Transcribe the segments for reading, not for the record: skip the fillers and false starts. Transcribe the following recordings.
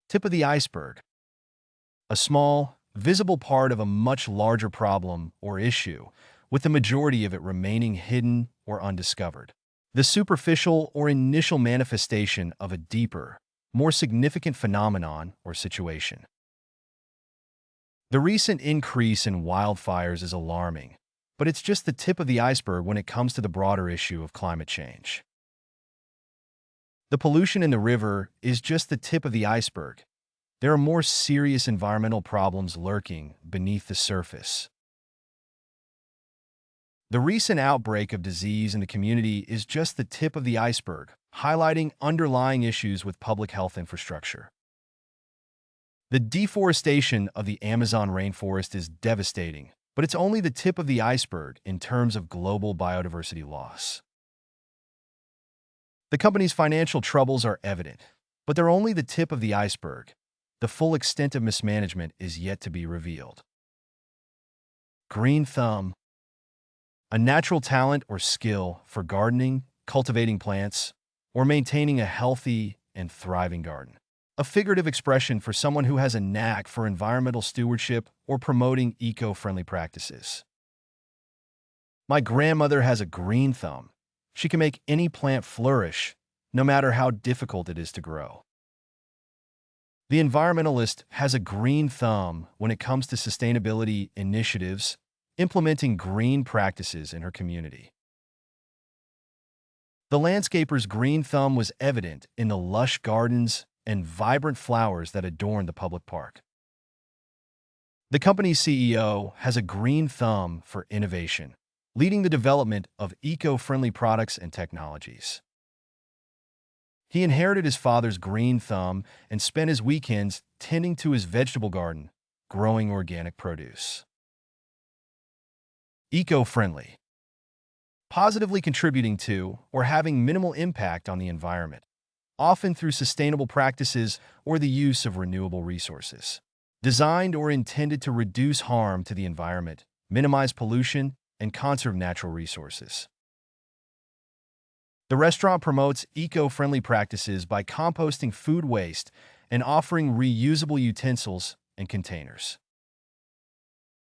Tip of the iceberg. A small, visible part of a much larger problem or issue, with the majority of it remaining hidden or undiscovered. The superficial or initial manifestation of a deeper, more significant phenomenon or situation. The recent increase in wildfires is alarming, but it's just the tip of the iceberg when it comes to the broader issue of climate change. The pollution in the river is just the tip of the iceberg. There are more serious environmental problems lurking beneath the surface. The recent outbreak of disease in the community is just the tip of the iceberg, highlighting underlying issues with public health infrastructure. The deforestation of the Amazon rainforest is devastating, but it's only the tip of the iceberg in terms of global biodiversity loss. The company's financial troubles are evident, but they're only the tip of the iceberg. The full extent of mismanagement is yet to be revealed. Green thumb. A natural talent or skill for gardening, cultivating plants, or maintaining a healthy and thriving garden. A figurative expression for someone who has a knack for environmental stewardship or promoting eco-friendly practices. My grandmother has a green thumb. She can make any plant flourish, no matter how difficult it is to grow. The environmentalist has a green thumb when it comes to sustainability initiatives, implementing green practices in her community. The landscaper's green thumb was evident in the lush gardens and vibrant flowers that adorn the public park. The company's CEO has a green thumb for innovation, leading the development of eco-friendly products and technologies. He inherited his father's green thumb and spent his weekends tending to his vegetable garden, growing organic produce. Eco-friendly. Positively contributing to or having minimal impact on the environment, often through sustainable practices or the use of renewable resources. Designed or intended to reduce harm to the environment, minimize pollution, and conserve natural resources. The restaurant promotes eco-friendly practices by composting food waste and offering reusable utensils and containers.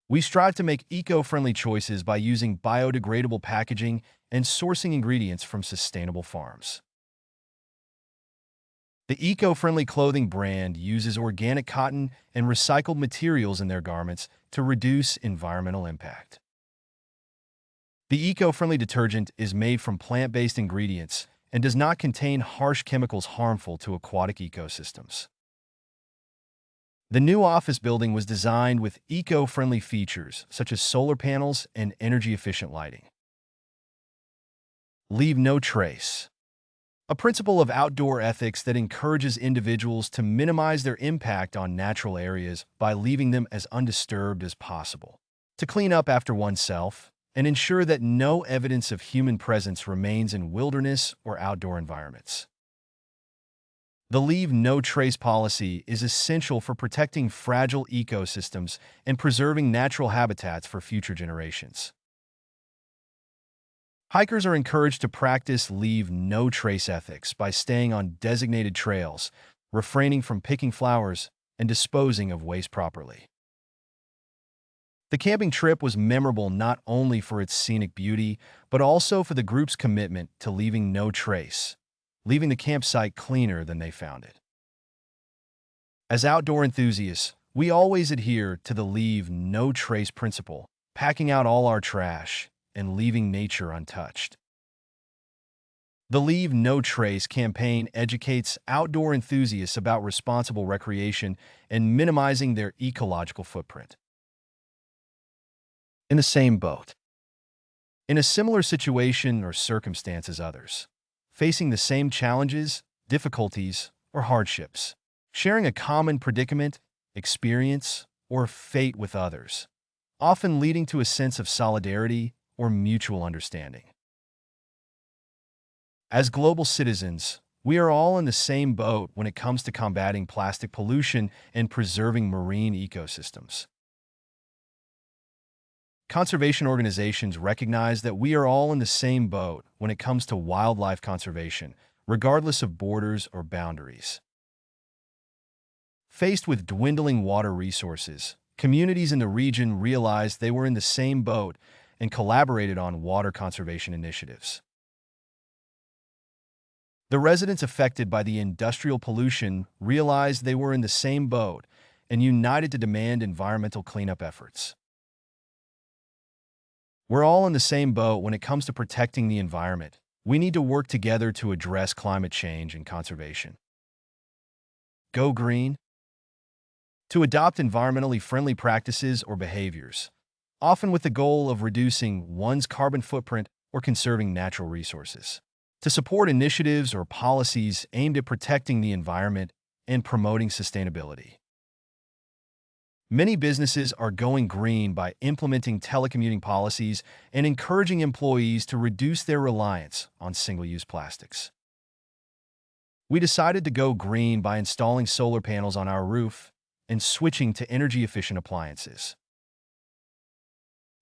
We strive to make eco-friendly choices by using biodegradable packaging and sourcing ingredients from sustainable farms. The eco-friendly clothing brand uses organic cotton and recycled materials in their garments to reduce environmental impact. The eco-friendly detergent is made from plant-based ingredients and does not contain harsh chemicals harmful to aquatic ecosystems. The new office building was designed with eco-friendly features such as solar panels and energy-efficient lighting. Leave no trace. A principle of outdoor ethics that encourages individuals to minimize their impact on natural areas by leaving them as undisturbed as possible. To clean up after oneself and ensure that no evidence of human presence remains in wilderness or outdoor environments. The Leave No Trace policy is essential for protecting fragile ecosystems and preserving natural habitats for future generations. Hikers are encouraged to practice leave no trace ethics by staying on designated trails, refraining from picking flowers, and disposing of waste properly. The camping trip was memorable not only for its scenic beauty, but also for the group's commitment to leaving no trace, leaving the campsite cleaner than they found it. As outdoor enthusiasts, we always adhere to the leave no trace principle, packing out all our trash and leaving nature untouched. The Leave No Trace campaign educates outdoor enthusiasts about responsible recreation and minimizing their ecological footprint. In the same boat. In a similar situation or circumstance as others, facing the same challenges, difficulties, or hardships, sharing a common predicament, experience, or fate with others, often leading to a sense of solidarity or mutual understanding. As global citizens, we are all in the same boat when it comes to combating plastic pollution and preserving marine ecosystems. Conservation organizations recognize that we are all in the same boat when it comes to wildlife conservation, regardless of borders or boundaries. Faced with dwindling water resources, communities in the region realized they were in the same boat and collaborated on water conservation initiatives. The residents affected by the industrial pollution realized they were in the same boat and united to demand environmental cleanup efforts. We're all in the same boat when it comes to protecting the environment. We need to work together to address climate change and conservation. Go green. To adopt environmentally friendly practices or behaviors, often with the goal of reducing one's carbon footprint or conserving natural resources. To support initiatives or policies aimed at protecting the environment and promoting sustainability. Many businesses are going green by implementing telecommuting policies and encouraging employees to reduce their reliance on single-use plastics. We decided to go green by installing solar panels on our roof and switching to energy-efficient appliances.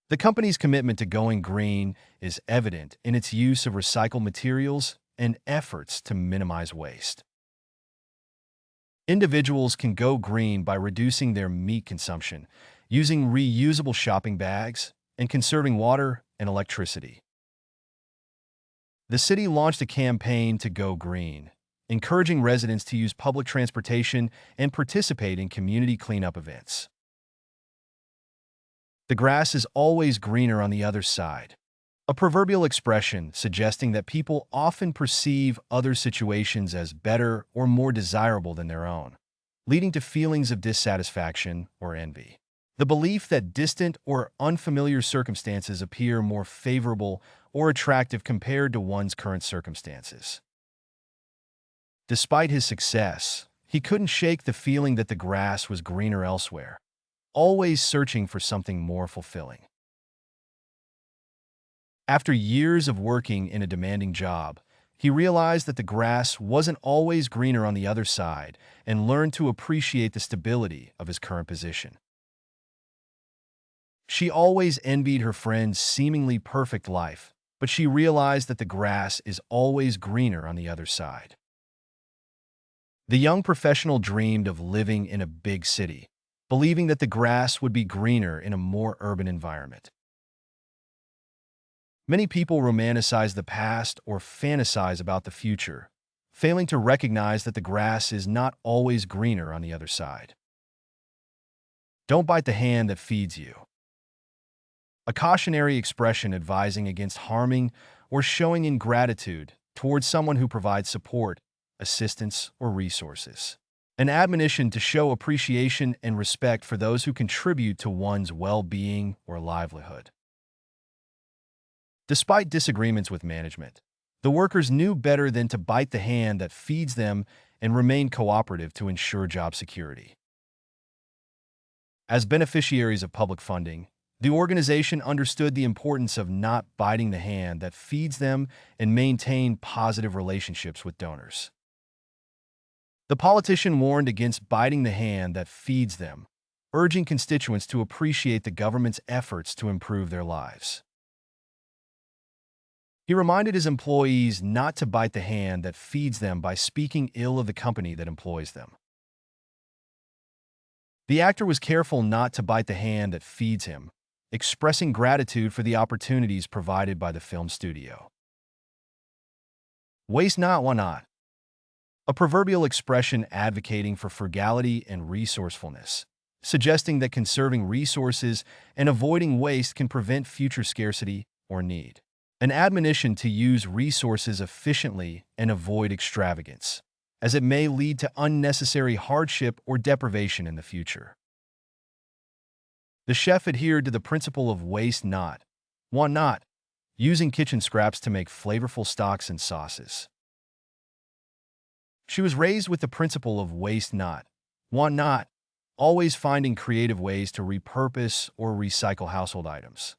The company's commitment to going green is evident in its use of recycled materials and efforts to minimize waste. Individuals can go green by reducing their meat consumption, using reusable shopping bags, and conserving water and electricity. The city launched a campaign to go green, encouraging residents to use public transportation and participate in community cleanup events. The grass is always greener on the other side. A proverbial expression suggesting that people often perceive other situations as better or more desirable than their own, leading to feelings of dissatisfaction or envy. The belief that distant or unfamiliar circumstances appear more favorable or attractive compared to one's current circumstances. Despite his success, he couldn't shake the feeling that the grass was greener elsewhere, always searching for something more fulfilling. After years of working in a demanding job, he realized that the grass wasn't always greener on the other side and learned to appreciate the stability of his current position. She always envied her friend's seemingly perfect life, but she realized that the grass is always greener on the other side. The young professional dreamed of living in a big city, believing that the grass would be greener in a more urban environment. Many people romanticize the past or fantasize about the future, failing to recognize that the grass is not always greener on the other side. Don't bite the hand that feeds you. A cautionary expression advising against harming or showing ingratitude towards someone who provides support, assistance, or resources. An admonition to show appreciation and respect for those who contribute to one's well-being or livelihood. Despite disagreements with management, the workers knew better than to bite the hand that feeds them and remain cooperative to ensure job security. As beneficiaries of public funding, the organization understood the importance of not biting the hand that feeds them and maintain positive relationships with donors. The politician warned against biting the hand that feeds them, urging constituents to appreciate the government's efforts to improve their lives. He reminded his employees not to bite the hand that feeds them by speaking ill of the company that employs them. The actor was careful not to bite the hand that feeds him, expressing gratitude for the opportunities provided by the film studio. Waste not, why not? A proverbial expression advocating for frugality and resourcefulness, suggesting that conserving resources and avoiding waste can prevent future scarcity or need. An admonition to use resources efficiently and avoid extravagance, as it may lead to unnecessary hardship or deprivation in the future. The chef adhered to the principle of waste not, want not, using kitchen scraps to make flavorful stocks and sauces. She was raised with the principle of waste not, want not, always finding creative ways to repurpose or recycle household items.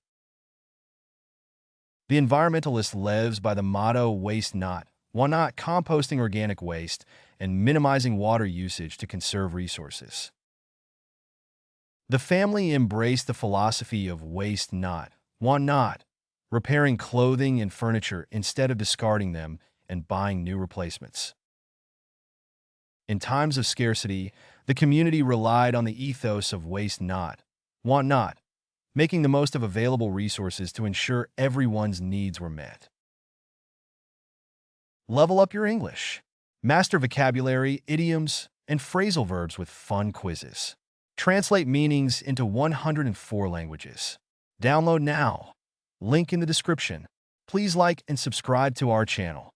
The environmentalist lives by the motto waste not, want not, composting organic waste and minimizing water usage to conserve resources. The family embraced the philosophy of waste not, want not, repairing clothing and furniture instead of discarding them and buying new replacements. In times of scarcity, The community relied on the ethos of waste not, want not, making the most of available resources to ensure everyone's needs were met. Level up your English. Master vocabulary, idioms, and phrasal verbs with fun quizzes. Translate meanings into 104 languages. Download now. Link in the description. Please like and subscribe to our channel.